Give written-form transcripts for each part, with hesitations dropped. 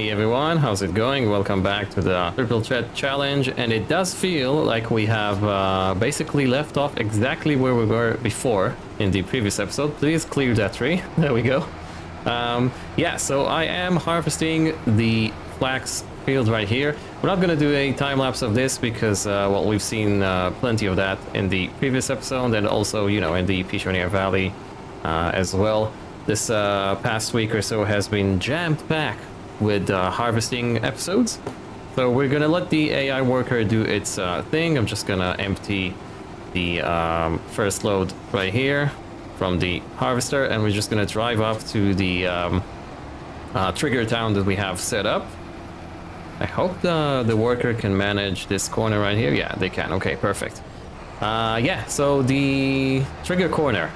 Hey everyone, how's it going? Welcome back to the Triple Threat Challenge, and it does feel like we have basically left off exactly where we were before in the previous episode. Please clear that tree. There we go. Yeah, so I am harvesting the flax field right here. We're not going to do a time-lapse of this because, well, we've seen plenty of that in the previous episode and also, you know, in the Pichoneer Valley as well. This past week or so has been jammed back with harvesting episodes. So we're gonna let the AI worker do its thing. I'm just gonna empty the first load right here from the harvester, and we're just gonna drive up to the trigger town that we have set up. I hope the worker can manage this corner right here. Yeah, they can. Okay, perfect. Yeah, so the trigger corner,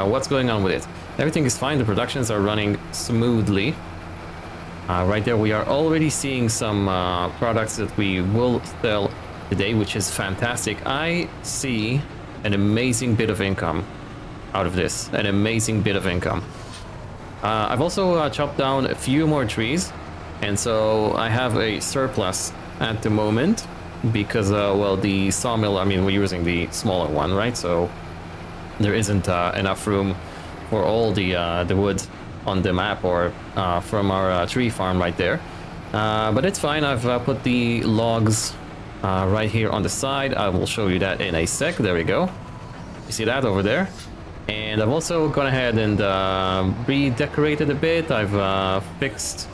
what's going on with it? Everything is fine. The productions are running smoothly. Right there, we are already seeing some products that we will sell today, which is fantastic. I see an amazing bit of income out of this, an amazing bit of income. I've also chopped down a few more trees, and so I have a surplus at the moment because, well, the sawmill, I mean, we're using the smaller one, right? So there isn't enough room for all the wood on the map or from our tree farm right there, but it's fine. I've put the logs right here on the side. I will show you that in a sec. There we go. You see that over there? And I've also gone ahead and redecorated a bit. I've fixed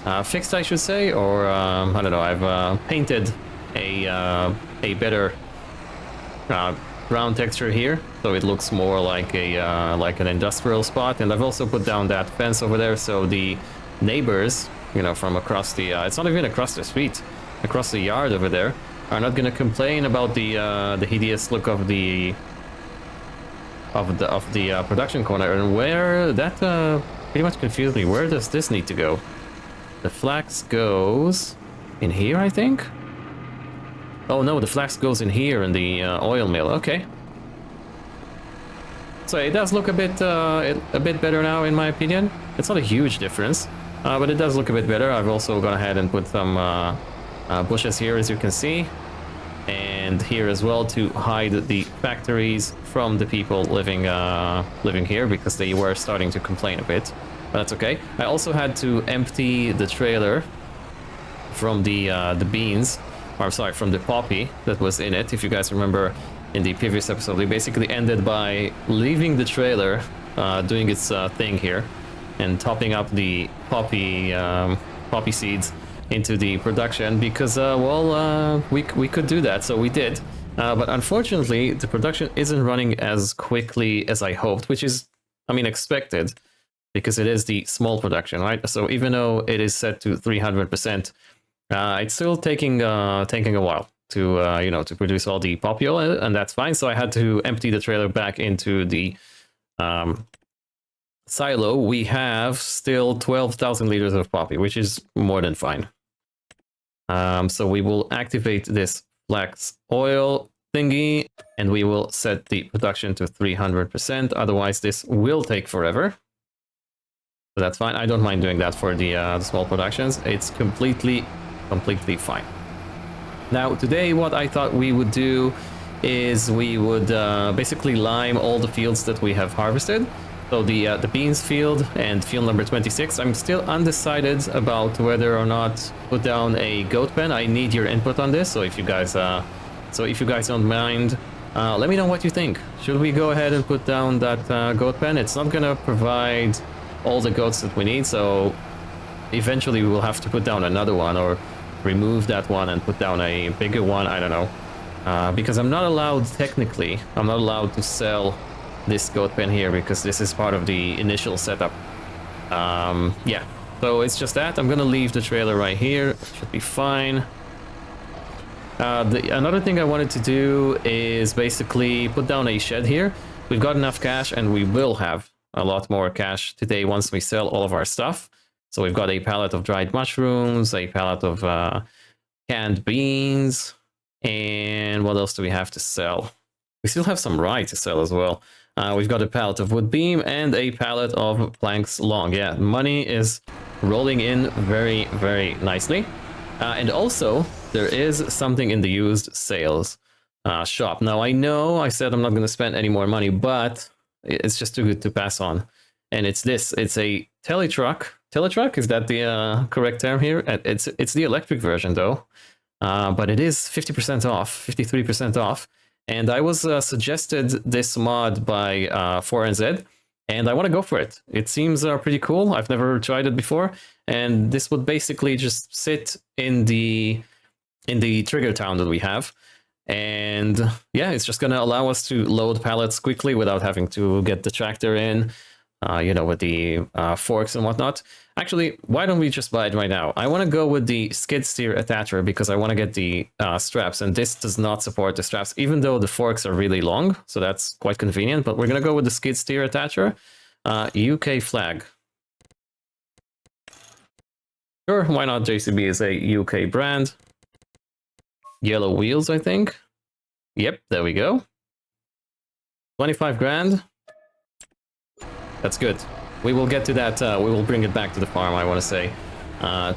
I should say, or I don't know. I've painted a better ground texture here, so it looks more like a like an industrial spot. And I've also put down that fence over there, so the neighbors, you know, from across the it's not even across the street, across the yard over there, are not going to complain about the hideous look of the production corner. And where that pretty much confused me. Where does this need to go? The flax goes in here, I think. Oh no, the flax goes in here in the oil mill. Okay. So it does look a bit better now, in my opinion. It's not a huge difference, but it does look a bit better. I've also gone ahead and put some bushes here, as you can see, and here as well to hide the factories from the people living here, because they were starting to complain a bit. But that's okay. I also had to empty the trailer from the beans. Or sorry, from the poppy that was in it. If you guys remember in the previous episode, we basically ended by leaving the trailer doing its thing here and topping up the poppy seeds into the production because, well, we could do that, so we did. But unfortunately, the production isn't running as quickly as I hoped, which is, I mean, expected because it is the small production, right? So even though it is set to 300%, it's still taking a while to you know, to produce all the poppy oil, and that's fine. So I had to empty the trailer back into the silo. We have still 12,000 liters of poppy, which is more than fine. So we will activate this flax oil thingy, and we will set the production to 300%. Otherwise, this will take forever. So that's fine. I don't mind doing that for the small productions. It's completely fine. Now today what I thought we would do is we would basically lime all the fields that we have harvested. So the beans field and field number 26. I'm still undecided about whether or not put down a goat pen. I need your input on this, so if you guys don't mind, let me know what you think. Should we go ahead and put down that goat pen? It's not gonna provide all the goats that we need, so eventually we will have to put down another one, or remove that one and put down a bigger one. I don't know, because I'm not allowed, technically I'm not allowed to sell this goat pen here because this is part of the initial setup. Yeah, so it's just that I'm gonna leave the trailer right here. Should be fine. Another thing I wanted to do is basically put down a shed here. We've got enough cash, and we will have a lot more cash today once we sell all of our stuff. So we've got a pallet of dried mushrooms, a pallet of canned beans, and what else do we have to sell? We still have some rye to sell as well. We've got a pallet of wood beam and a pallet of planks long. Yeah, money is rolling in very, very nicely. And also, there is something in the used sales shop. Now, I know I said I'm not going to spend any more money, but it's just too good to pass on. And it's this. It's a Teletruck. Teletruck, is that the correct term here? It's the electric version, though. But it is 50% off, 53% off. And I was suggested this mod by 4NZ, and I want to go for it. It seems pretty cool. I've never tried it before. And this would basically just sit in the trigger town that we have. And yeah, it's just going to allow us to load pallets quickly without having to get the tractor in, you know, with the forks and whatnot. Actually, why don't we just buy it right now? I want to go with the skid steer attacher because I want to get the straps, and this does not support the straps, even though the forks are really long, so that's quite convenient. But we're going to go with the skid steer attacher. UK flag. Sure, why not? JCB is a UK brand. Yellow wheels, I think. Yep, there we go. 25 grand. That's good. We will get to that. We will bring it back to the farm, I want to say,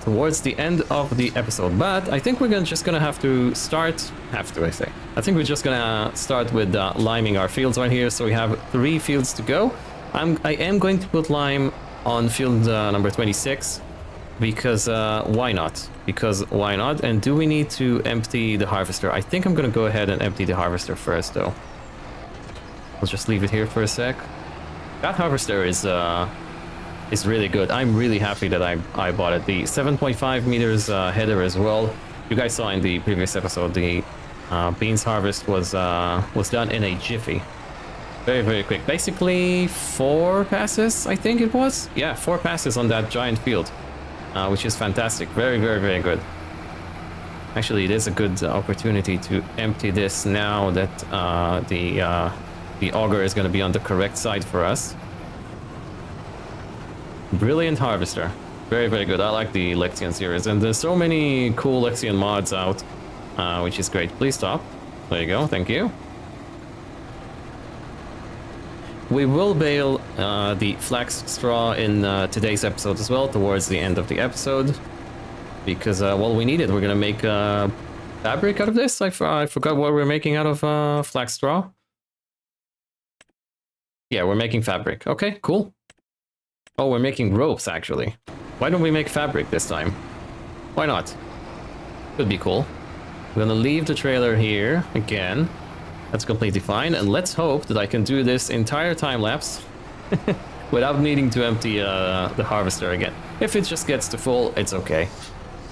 towards the end of the episode. But I think we're just gonna have to start. I think we're just gonna start with liming our fields right here. So we have 3 fields to go. I am going to put lime on field number 26 because why not? Because why not? And do we need to empty the harvester? I think I'm gonna go ahead and empty the harvester first, though. We'll just leave it here for a sec. That harvester is really good. I'm really happy that I bought it. The 7.5 meters header as well. You guys saw in the previous episode the beans harvest was done in a jiffy. Very, very quick. Basically 4 passes, I think it was. Yeah, 4 passes on that giant field, which is fantastic. Very, very, very good. Actually, it is a good opportunity to empty this now that the auger is going to be on the correct side for us. Brilliant harvester. Very, very good. I like the Lexion series. And there's so many cool Lexion mods out, which is great. Please stop. There you go. Thank you. We will bale the flax straw in today's episode as well, towards the end of the episode. Because, well, we need it. We're going to make fabric out of this. I forgot what we're making out of flax straw. Yeah, we're making fabric. Okay, cool. Oh, we're making ropes, actually. Why don't we make fabric this time? Why not? Could be cool. I'm gonna leave the trailer here again. That's completely fine. And let's hope that I can do this entire time lapse without needing to empty the harvester again. If it just gets to full, it's okay.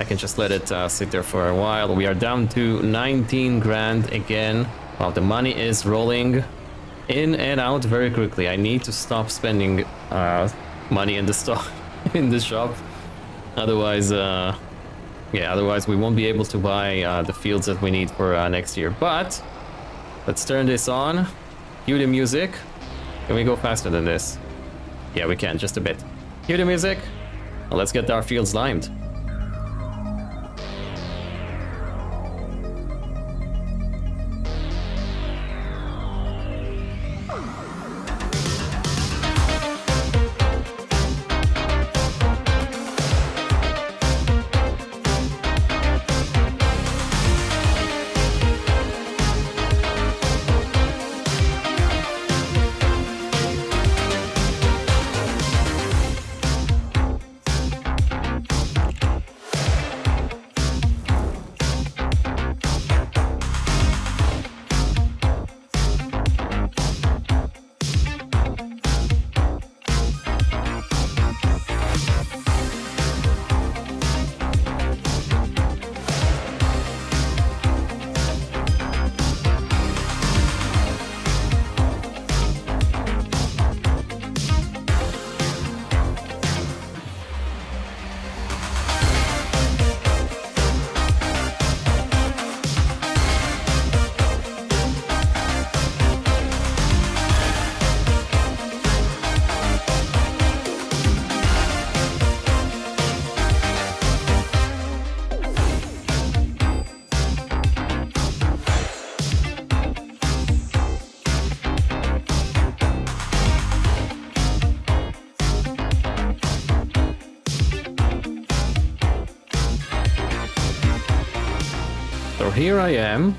I can just let it sit there for a while. We are down to 19 grand again. Wow, the money is rolling in and out very quickly. I need to stop spending money in the stock in the shop. Otherwise, yeah, otherwise we won't be able to buy the fields that we need for next year. But let's turn this on. Cue the music. Can we go faster than this? Yeah, we can, just a bit. Cue the music. Well, let's get our fields limed. here I am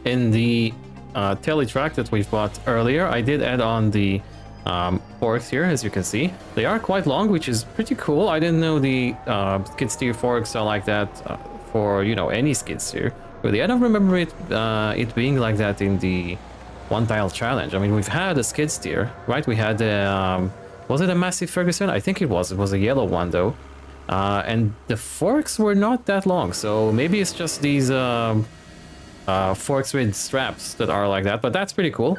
in the Teletruck that we've bought earlier. I did add on the forks here, as you can see. They are quite long, which is pretty cool. I didn't know the skid steer forks are like that for, you know, any skid steer. Really, I don't remember it being like that in the one tile challenge. I mean, we've had a skid steer, right? We had was it a massive Ferguson? I think it was. It was a yellow one though, and the forks were not that long. So maybe it's just these forks with straps that are like that. But that's pretty cool.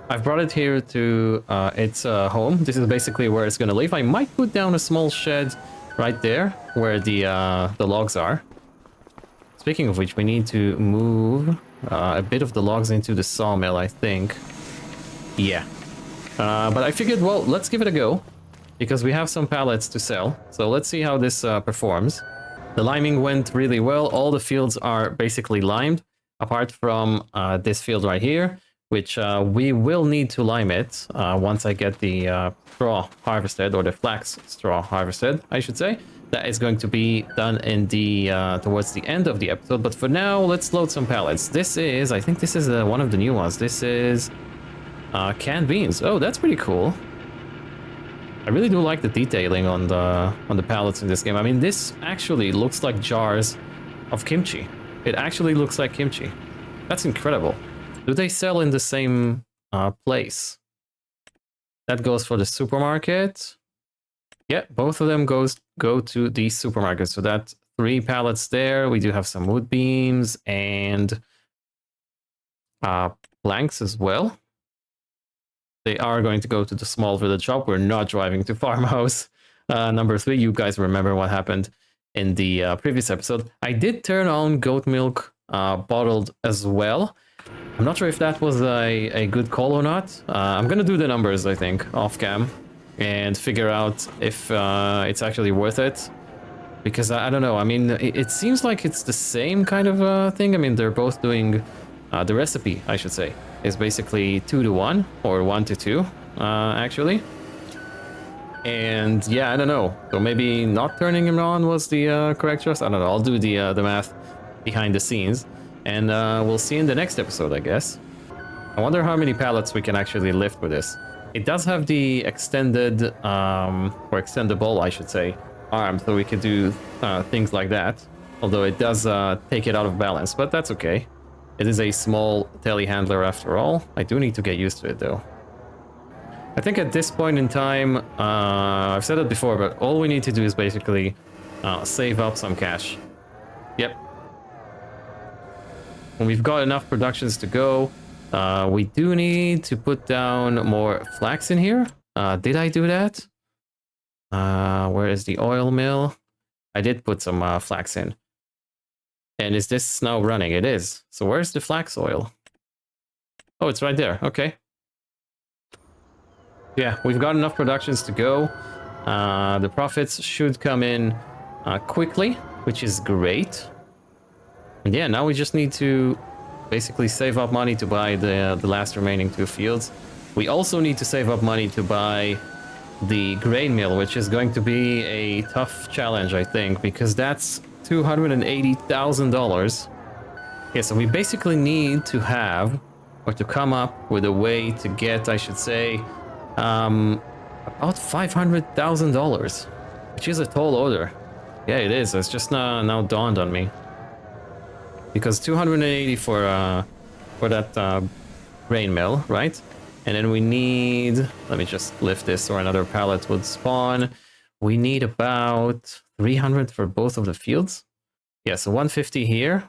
I've brought it here to its home. This is basically where it's gonna live. I might put down a small shed right there where the logs are. Speaking of which, we need to move a bit of the logs into the sawmill, I think. Yeah. But I figured, well, let's give it a go, because we have some pallets to sell. So let's see how this performs. The liming went really well. All the fields are basically limed, apart from this field right here, which we will need to lime it once I get the straw harvested, or the flax straw harvested, I should say. That is going to be done in the towards the end of the episode. But for now, let's load some pallets. This is, I think this is one of the new ones. This is canned beans. Oh, that's pretty cool. I really do like the detailing on the pallets in this game. I mean, this actually looks like jars of kimchi. It actually looks like kimchi. That's incredible. Do they sell in the same place? That goes for the supermarket. Yeah, both of them go to the supermarket. So that's 3 pallets there. We do have some wood beams and planks as well. They are going to go to the small village shop. We're not driving to farmhouse number 3. You guys remember what happened in the previous episode. I did turn on goat milk bottled as well. I'm not sure if that was a good call or not. I'm gonna do the numbers, I think, off cam, and figure out if it's actually worth it. Because I don't know, I mean, it seems like it's the same kind of thing. I mean, they're both doing, the recipe, I should say, is basically 2 to 1, or 1 to 2, actually. And yeah, I don't know. So maybe not turning him on was the correct choice. I don't know, I'll do the math behind the scenes. And we'll see in the next episode, I guess. I wonder how many pallets we can actually lift with this. It does have the extended, or extendable, I should say, arm, so we could do things like that. Although it does take it out of balance, but that's okay. It is a small telehandler after all. I do need to get used to it, though. I think at this point in time, I've said it before, but all we need to do is basically save up some cash. Yep. When we've got enough productions to go, we do need to put down more flax in here. Did I do that? Where is the oil mill? I did put some flax in. And is this now running? It is. So where's the flax oil? Oh, it's right there. Okay. Yeah, we've got enough productions to go. The profits should come in quickly, which is great. And yeah, now we just need to basically save up money to buy the last remaining 2 fields. We also need to save up money to buy the grain mill, which is going to be a tough challenge, I think, because that's $280,000. Yeah, so we basically need to have, or to come up with a way to get, I should say, about $500,000, which is a tall order. Yeah, it is. It's just now dawned on me. Because 280 for that grain mill, right? And then we need, let me just lift this so another pallet would spawn. We need about 300 for both of the fields. Yeah, so 150 here.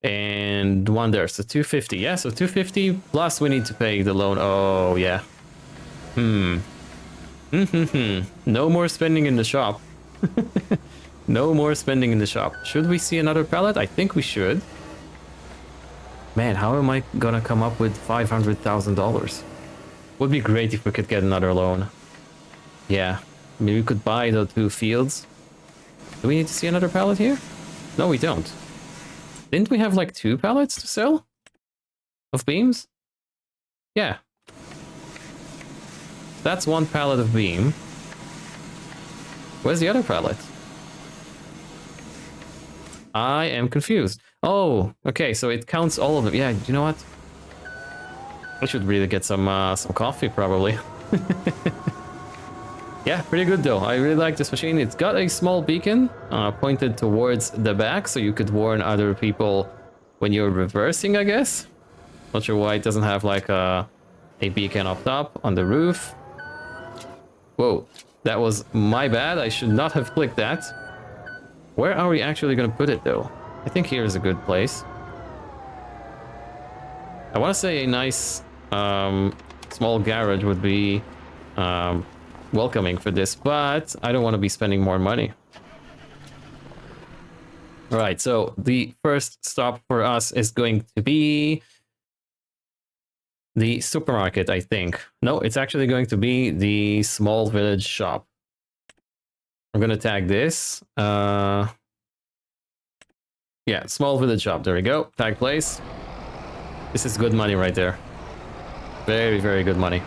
And 1 there, so 250. Yeah, so 250 plus we need to pay the loan. Oh, yeah. No more spending in the shop. No more spending in the shop. Should we see another pallet? I think we should. Man, how am I gonna come up with $500,000? Would be great if we could get another loan. Yeah, I mean, we could buy the 2 fields. Do we need to see another pallet here? No, we don't. Didn't we have like 2 pallets to sell? Of beams? Yeah. That's 1 pallet of beam. Where's the other pallet? I am confused. Oh, okay, so it counts all of them. Yeah, you know what? I should really get some coffee, probably. Yeah, pretty good though. I really like this machine. It's got a small beacon pointed towards the back, so you could warn other people when you're reversing, I guess. Not sure why it doesn't have like a beacon up top on the roof. Whoa, that was my bad. I should not have clicked that. Where are we actually going to put it though? I think here is a good place. I want to say a nice small garage would be welcoming for this, but I don't want to be spending more money. All right, so the first stop for us is going to be the supermarket, I think. No, it's actually going to be the small village shop. I'm going to tag this. Yeah, small village shop. There we go. Tag place. This is good money right there. Very, very good money.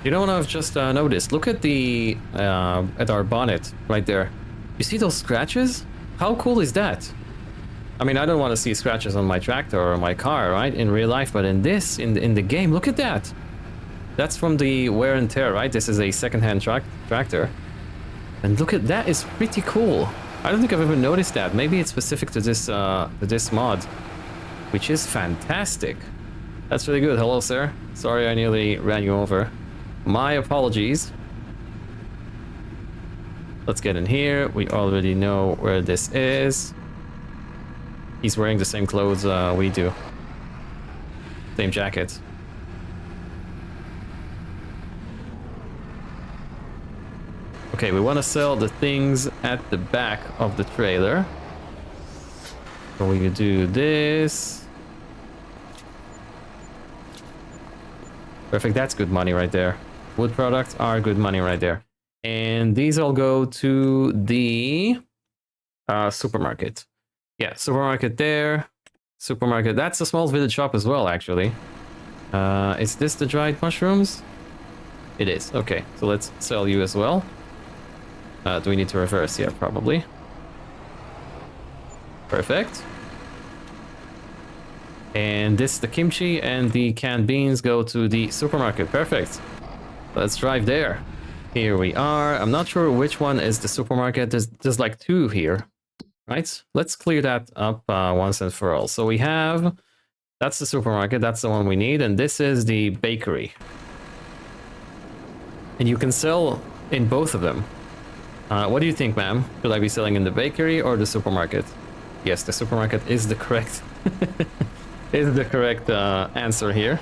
You know what I've just noticed? Look at the at our bonnet right there. You see those scratches? How cool is that? I mean, I don't want to see scratches on my tractor or my car, right? In real life, but in this, in the game, look at that. That's from the wear and tear, right? This is a second-hand tractor. And look at that, is pretty cool. I don't think I've ever noticed that. Maybe it's specific to this mod, which is fantastic. That's really good. Hello, sir. Sorry I nearly ran you over. My apologies. Let's get in here. We already know where this is. He's wearing the same clothes we do. Same jacket. Okay, we want to sell the things at the back of the trailer. So we do this. Perfect, that's good money right there. Wood products are good money right there. And these all go to the supermarket. Yeah, supermarket there. Supermarket, that's a small village shop as well, actually. Is this the dried mushrooms? It is, okay. So let's sell you as well. Do we need to reverse? Yeah, probably. Perfect. And this, the kimchi and the canned beans go to the supermarket. Perfect. Let's drive there. Here we are. I'm not sure which one is the supermarket. There's like two here, right? Let's clear that up once and for all. So we have, that's the supermarket. That's the one we need. And this is the bakery. And you can sell in both of them. What do you think, ma'am? Should I be selling in the bakery or the supermarket? Yes, the supermarket is the correct answer here.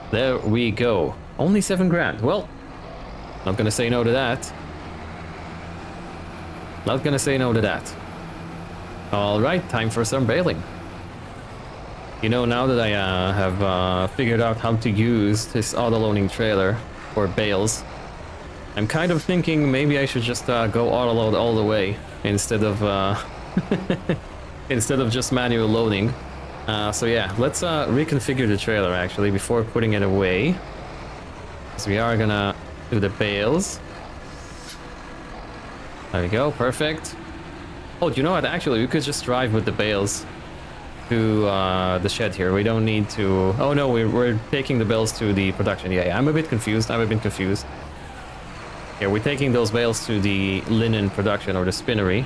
There we go. Only 7 grand. Well, not gonna say no to that. Not gonna say no to that. All right, time for some baling. You know, now that I have figured out how to use this auto-loading trailer for bales, I'm kind of thinking maybe I should just go auto-load all the way instead of instead of just manual loading. So yeah, let's reconfigure the trailer actually before putting it away. So we are gonna do the bales. There we go, perfect. Oh, do you know what? Actually, we could just drive with the bales to the shed here. We don't need to... Oh no, we're taking the bales to the production. Yeah, I'm a bit confused. Yeah, we're taking those bales to the linen production or the spinnery.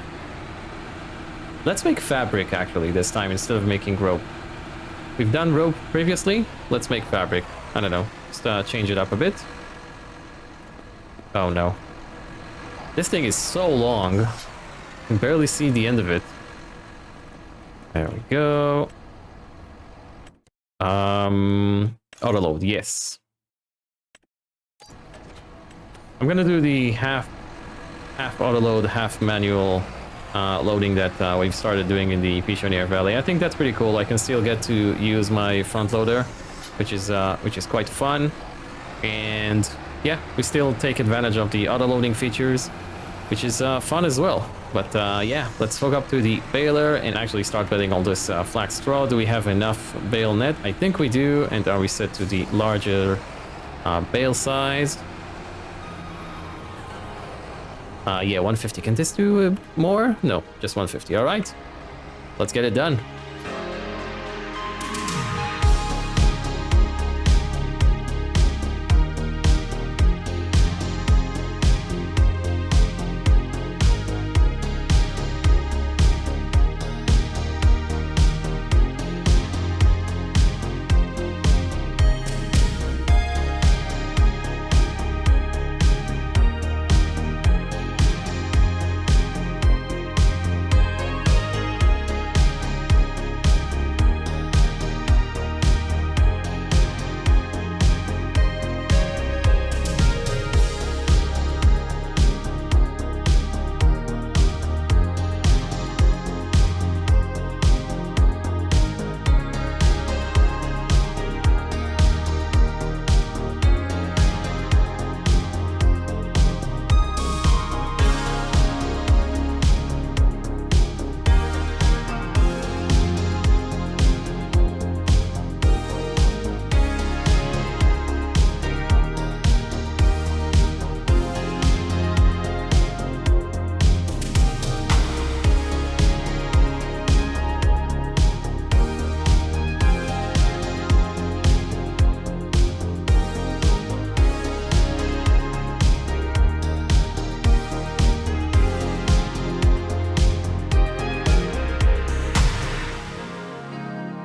Let's make fabric actually this time instead of making rope. We've done rope previously. Let's make fabric. I don't know. Just change it up a bit. Oh no. This thing is so long. I can barely see the end of it. There we go. Auto load, yes. I'm gonna do the half auto load, half manual loading that we've started doing in the Pichonier Valley. I think that's pretty cool. I can still get to use my front loader, which is quite fun. And yeah, we still take advantage of the auto loading features, which is fun as well. But yeah, let's hook up to the baler and actually start baling all this flax straw. Do we have enough bale net? I think we do. And are we set to the larger bale size? Yeah, 150. Can this do more? No, just 150. All right, let's get it done.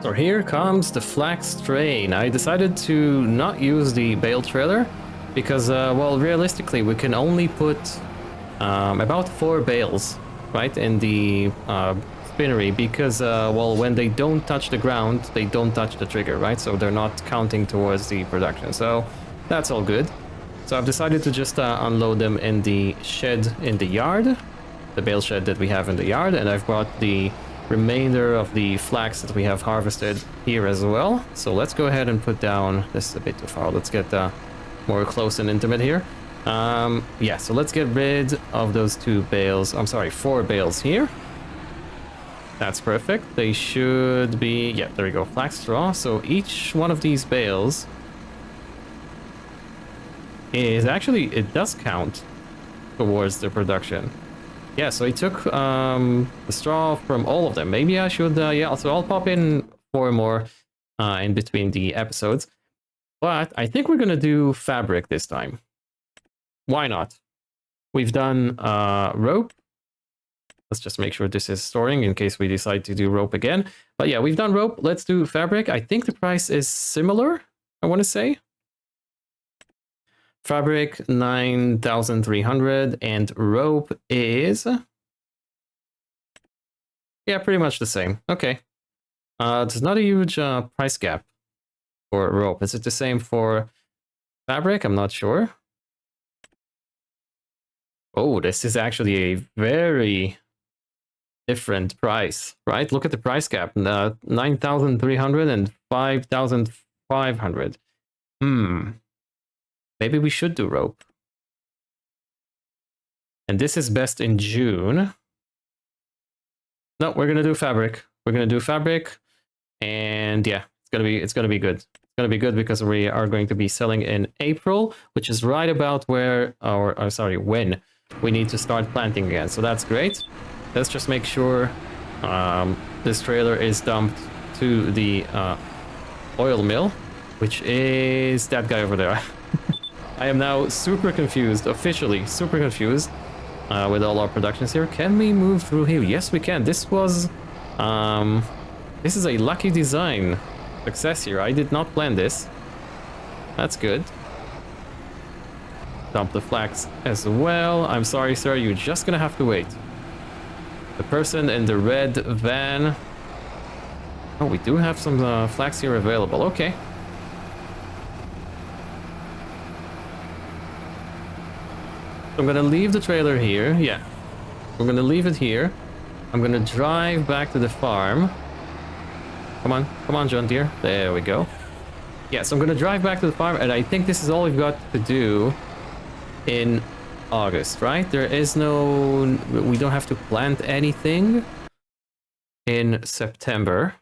So here comes the Flax train. I decided to not use the bale trailer because, well, realistically, we can only put about 4 bales, right, in the spinnery because, well, when they don't touch the ground, they don't touch the trigger, right? So they're not counting towards the production. So that's all good. So I've decided to just unload them in the shed in the yard, the bale shed that we have in the yard, and I've brought the remainder of the flax that we have harvested here as well. So let's go ahead and put down, this is a bit too far, let's get more close and intimate here. Yeah, so let's get rid of those 2 bales, I'm sorry, 4 bales here. That's perfect. They should be, yeah, there we go, flax straw. So each one of these bales is actually, it does count towards the production. Yeah, so I took the straw from all of them. Maybe I should, yeah, so I'll pop in 4 more in between the episodes. But I think we're going to do fabric this time. Why not? We've done rope. Let's just make sure this is storing in case we decide to do rope again. But yeah, we've done rope. Let's do fabric. I think the price is similar, I want to say. Fabric 9,300 and rope is, yeah, pretty much the same. Okay. There's not a huge price gap for rope. Is it the same for fabric? I'm not sure. Oh, this is actually a very different price, right? Look at the price gap. 9,300 and 5,500. Maybe we should do rope. And this is best in June. No, we're gonna do fabric. We're gonna do fabric, and yeah, it's gonna be good. It's gonna be good because we are going to be selling in April, which is right about where, or sorry, when we need to start planting again. So that's great. Let's just make sure this trailer is dumped to the oil mill, which is that guy over there. I am now super confused, officially super confused with all our productions here. Can we move through here? Yes, we can. This was, this is a lucky design success here. I did not plan this. That's good. Dump the flax as well. I'm sorry, sir. You're just gonna have to wait. The person in the red van. Oh, we do have some flax here available. Okay. I'm gonna leave the trailer here. Yeah, we're gonna leave it here. I'm gonna drive back to the farm. Come on, John Deere. There we go. Yeah, so I'm gonna drive back to the farm, and I think this is all we've got to do in August, right? There is no, we don't have to plant anything in September.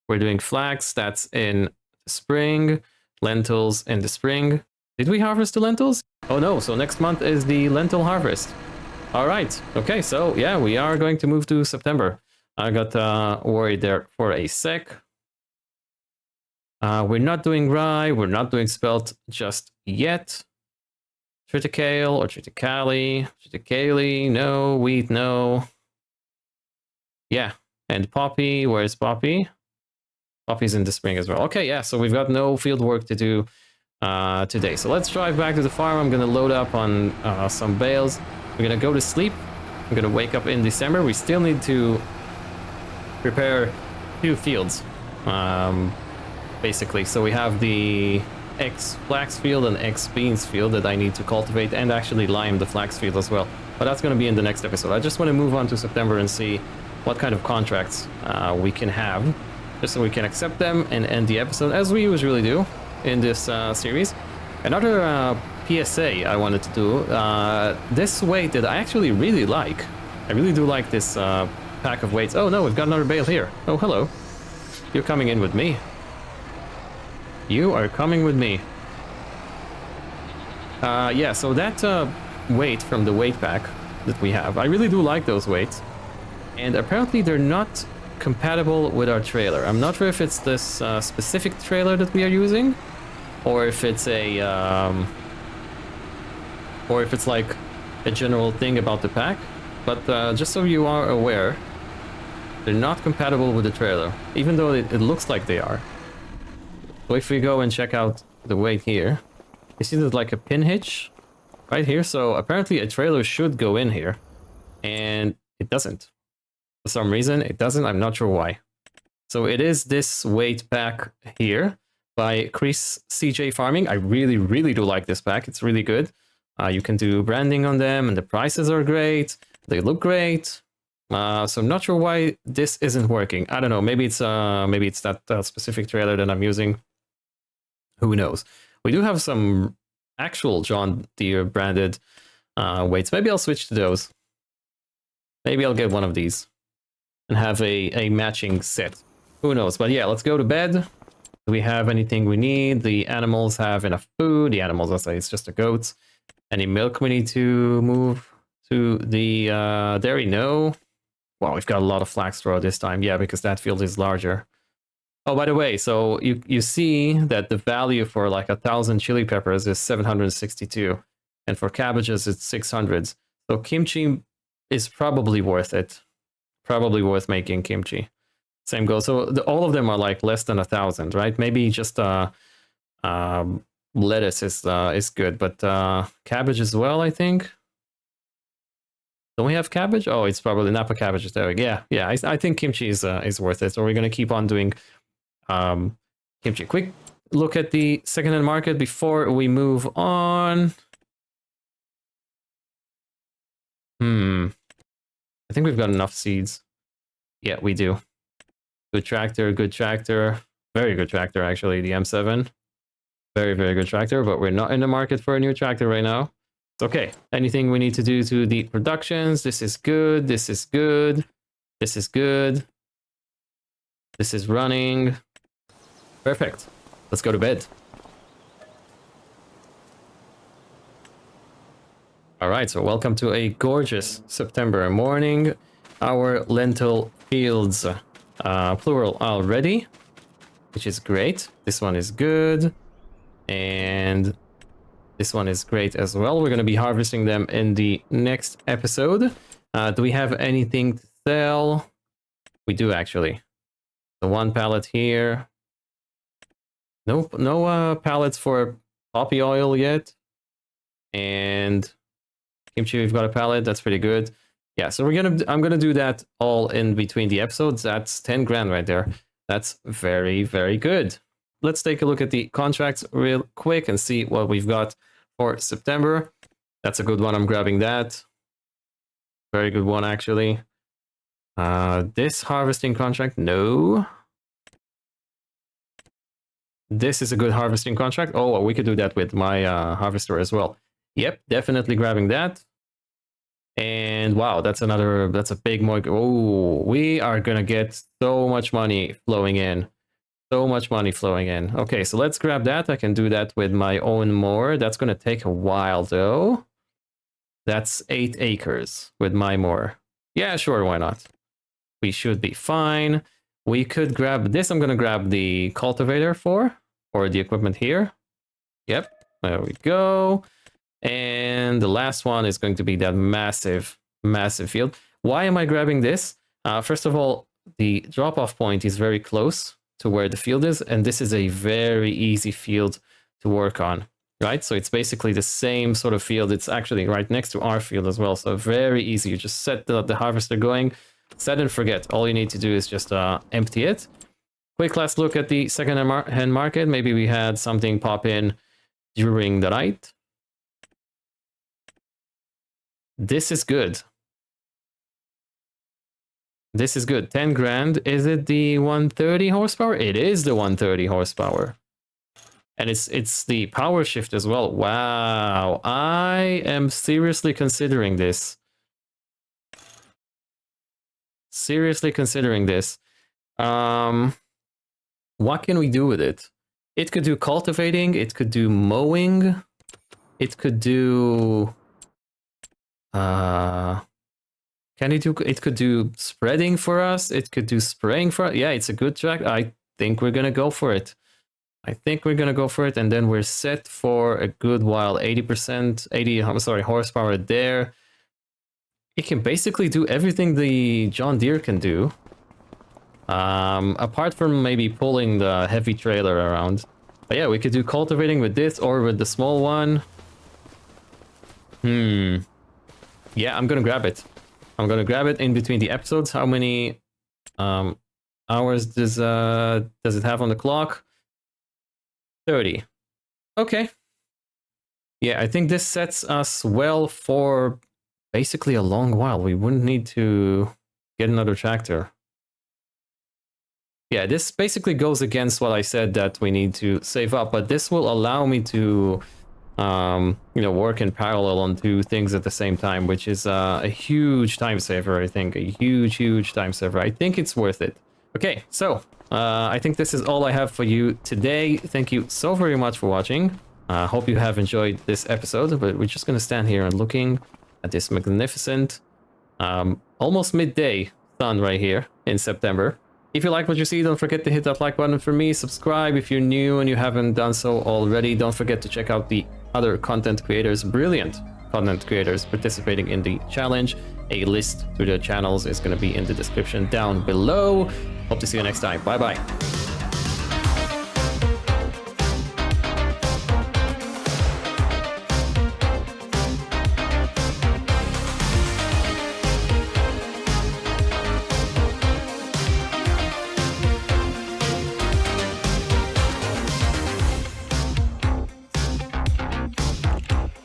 We're doing flax, that's in the spring, lentils in the spring. Did we harvest the lentils? Oh no, so next month is the lentil harvest. All right. Okay, so yeah, we are going to move to September. I got worried there for a sec. We're not doing rye, we're not doing spelt just yet. Triticale or triticale, triticale, no, wheat, no. Yeah, and poppy, where's poppy? Poppy's in the spring as well. Okay, yeah, so we've got no field work to do today. So let's drive back to the farm. I'm gonna load up on some bales. We're gonna go to sleep. I'm gonna wake up in December. We still need to prepare 2 fields, basically. So we have the flax field and beans field that I need to cultivate, and actually lime the flax field as well. But that's gonna be in the next episode. I just want to move on to September and see what kind of contracts we can have, just so we can accept them and end the episode as we usually do in this series. Another PSA I wanted to do, this weight that I actually really like. I really do like this pack of weights. Oh no, we've got another bale here. Oh, hello. You're coming in with me. You are coming with me. Yeah, so that weight from the weight pack that we have, I really do like those weights. And apparently they're not compatible with our trailer. I'm not sure if it's this specific trailer that we are using, or if it's a or if it's like a general thing about the pack. But just so you are aware, they're not compatible with the trailer, even though it looks like they are. So if we go and check out the weight here, you see there's like a pin hitch right here. So apparently a trailer should go in here, and it doesn't. For some reason, it doesn't. I'm not sure why. So it is this weight pack here by Chris CJ Farming. I really, really do like this pack. It's really good. You can do branding on them, and the prices are great. They look great. So I'm not sure why this isn't working. I don't know. Maybe it's that specific trailer that I'm using. Who knows? We do have some actual John Deere branded weights. Maybe I'll switch to those. Maybe I'll get one of these and have a matching set. Who knows? But yeah, let's go to bed. Do we have anything we need? The animals have enough food. The animals, I'll say, it's just the goats. Any milk we need to move to the dairy? No. Wow, we've got a lot of flax straw this time. Yeah, because that field is larger. Oh, by the way, so you see that the value for like 1,000 chili peppers is 762, and for cabbages it's 600. So kimchi is probably worth it. Probably worth making kimchi. Same goes. So all of them are like less than 1,000, right? Maybe just lettuce is good, but cabbage as well, I think. Don't we have cabbage? Oh, it's probably Napa cabbage there. Yeah. I think kimchi is worth it. So we're gonna keep on doing kimchi. Quick look at the secondhand market before we move on. I think we've got enough seeds. Yeah, we do. Good tractor, very good tractor actually, the M7. Very, very good tractor, but we're not in the market for a new tractor right now. Okay, anything we need to do to the productions? This is good, this is good, this is good. This is running. Perfect. Let's go to bed. All right, so welcome to a gorgeous September morning. Our lentil fields, plural already, which is great. This one is good. And this one is great as well. We're going to be harvesting them in the next episode. Do we have anything to sell? We do actually. The 1 pallet here. Nope, no pallets for poppy oil yet. And kimchi, we've got a pallet. That's pretty good. Yeah, so I'm gonna do that all in between the episodes. That's 10 grand right there. That's very, very good. Let's take a look at the contracts real quick and see what we've got for September. That's a good one. I'm grabbing that. Very good one, actually. This harvesting contract, no. This is a good harvesting contract. Oh, we could do that with my harvester as well. Yep, definitely grabbing that. And wow, that's a big mortgage. Oh, we are gonna get so much money flowing in. So much money flowing in. Okay, so let's grab that. I can do that with my own mower. That's going to take a while, though. That's 8 acres with my mower. Yeah, sure, why not? We should be fine. We could grab this. I'm going to grab the cultivator for, or the equipment here. Yep, there we go. And the last one is going to be that massive, massive field. Why am I grabbing this? First of all, the drop-off point is very close to where the field is, and this is a very easy field to work on, right? So it's basically the same sort of field. It's actually right next to our field as well, so very easy. You just set the harvester going, set and forget. All you need to do is just empty it. Quick last look at the second-hand market. Maybe we had something pop in during the night. This is good. This is good. 10 grand. Is it the 130 horsepower? It is the 130 horsepower. And it's the power shift as well. Wow. I am seriously considering this. Seriously considering this. What can we do with it? It could do cultivating. It could do mowing. It could do... it could do spreading for us. It could do spraying for us. Yeah, it's a good track. I think we're gonna go for it. I think we're gonna go for it, and then we're set for a good while. 80%, 80, I'm sorry, horsepower there. It can basically do everything the John Deere can do. Apart from maybe pulling the heavy trailer around. But yeah, we could do cultivating with this or with the small one. Yeah, I'm gonna grab it. I'm gonna grab it in between the episodes. How many hours does it have on the clock? 30. Okay. Yeah, I think this sets us well for basically a long while. We wouldn't need to get another tractor. Yeah, this basically goes against what I said that we need to save up, but this will allow me to work in parallel on 2 things at the same time, which is a huge time saver, I think. A huge time saver. I think it's worth it. Okay, so I think this is all I have for you today. Thank you so very much for watching. Hope you have enjoyed this episode, but we're just going to stand here and looking at this magnificent, almost midday sun right here in September. If you like what you see, don't forget to hit that like button for me. Subscribe if you're new and you haven't done so already. Don't forget to check out the other content creators, brilliant content creators participating in the challenge. A list to their channels is going to be in the description down below. Hope to see you next time. Bye bye.